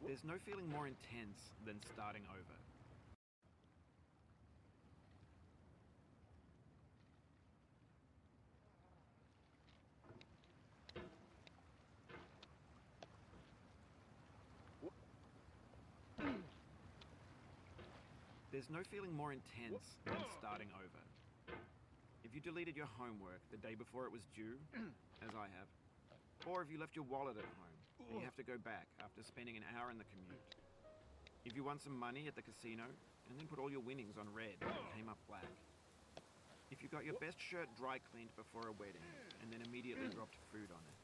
There's no feeling more intense than starting over. There's no feeling more intense than starting over. If you deleted your homework the day before it was due, as I have, or if you left your wallet at home and you have to go back after spending an hour in the commute. If you won some money at the casino and then put all your winnings on red and came up black. If you got your best shirt dry cleaned before a wedding and then immediately dropped food on it.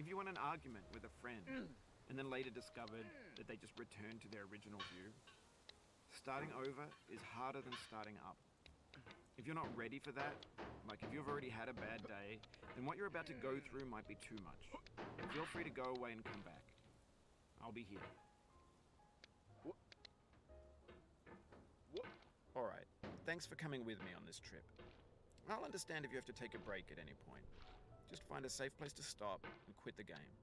If you won an argument with a friend and then later discovered that they just returned to their original view. Starting over is harder than starting up. If you're not ready for that, like if you've already had a bad day, then what you're about to go through might be too much. Feel free to go away and come back. I'll be here. Alright, thanks for coming with me on this trip. I'll understand if you have to take a break at any point. Just find a safe place to stop and quit the game.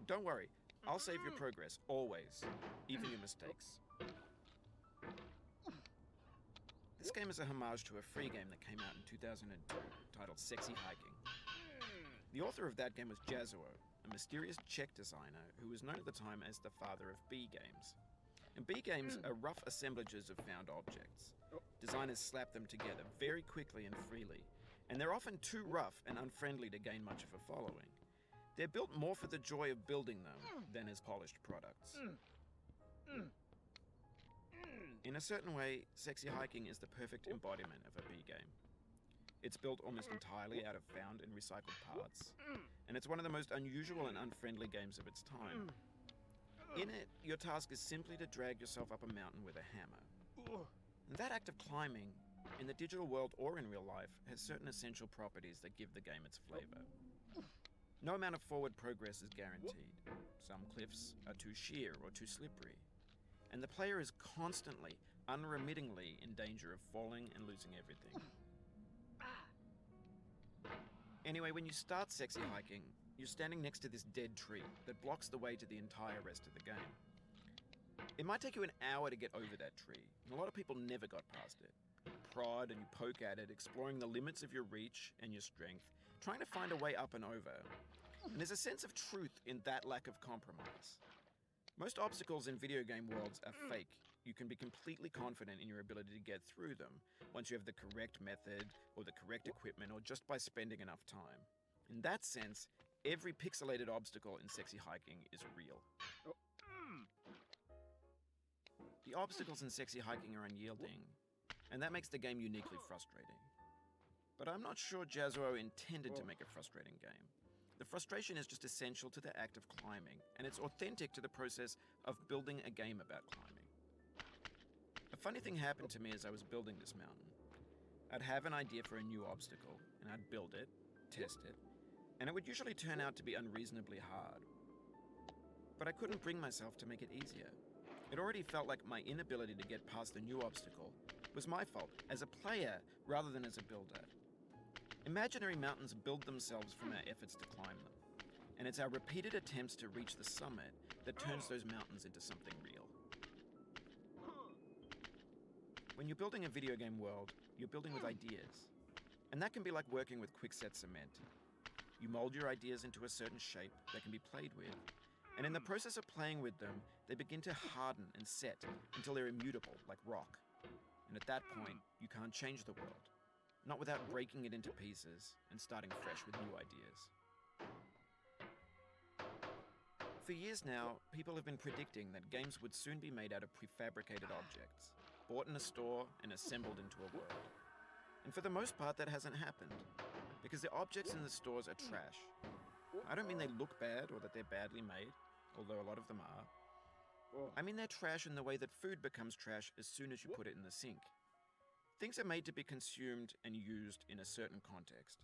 Don't worry, I'll save your progress, always, even your mistakes. This game is a homage to a free game that came out in 2002, titled Sexy Hiking. The author of that game was Jazuo, a mysterious Czech designer who was known at the time as the father of B games. And B games are rough assemblages of found objects. Designers slap them together very quickly and freely, and they're often too rough and unfriendly to gain much of a following. They're built more for the joy of building them than as polished products. In a certain way, Sexy Hiking is the perfect embodiment of a B game. It's built almost entirely out of found and recycled parts, and it's one of the most unusual and unfriendly games of its time. In it, your task is simply to drag yourself up a mountain with a hammer. And that act of climbing, in the digital world or in real life, has certain essential properties that give the game its flavor. No amount of forward progress is guaranteed. Some cliffs are too sheer or too slippery. And the player is constantly, unremittingly in danger of falling and losing everything. Anyway, when you start Sexy Hiking, you're standing next to this dead tree that blocks the way to the entire rest of the game. It might take you an hour to get over that tree, and a lot of people never got past it. You prod and you poke at it, exploring the limits of your reach and your strength, trying to find a way up and over. And there's a sense of truth in that lack of compromise. Most obstacles in video game worlds are fake. You can be completely confident in your ability to get through them once you have the correct method or the correct equipment or just by spending enough time. In that sense, every pixelated obstacle in Sexy Hiking is real. The obstacles in Sexy Hiking are unyielding, and that makes the game uniquely frustrating. But I'm not sure Jazuo intended to make a frustrating game. The frustration is just essential to the act of climbing, and it's authentic to the process of building a game about climbing. A funny thing happened to me as I was building this mountain. I'd have an idea for a new obstacle, and I'd build it, test it, and it would usually turn out to be unreasonably hard. But I couldn't bring myself to make it easier. It already felt like my inability to get past the new obstacle was my fault as a player rather than as a builder. Imaginary mountains build themselves from our efforts to climb them, and it's our repeated attempts to reach the summit that turns those mountains into something real. When you're building a video game world, you're building with ideas, and that can be like working with quickset cement. You mold your ideas into a certain shape that can be played with, and in the process of playing with them, they begin to harden and set until they're immutable, like rock. And at that point, you can't change the world. Not without breaking it into pieces and starting fresh with new ideas. For years now, people have been predicting that games would soon be made out of prefabricated objects, bought in a store and assembled into a world. And for the most part, that hasn't happened, because the objects in the stores are trash. I don't mean they look bad or that they're badly made, although a lot of them are. I mean they're trash in the way that food becomes trash as soon as you put it in the sink. Things are made to be consumed and used in a certain context,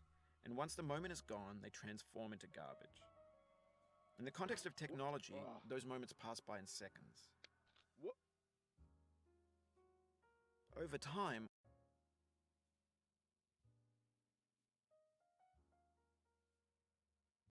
and once the moment is gone, they transform into garbage. In the context of technology, those moments pass by in seconds. Over time,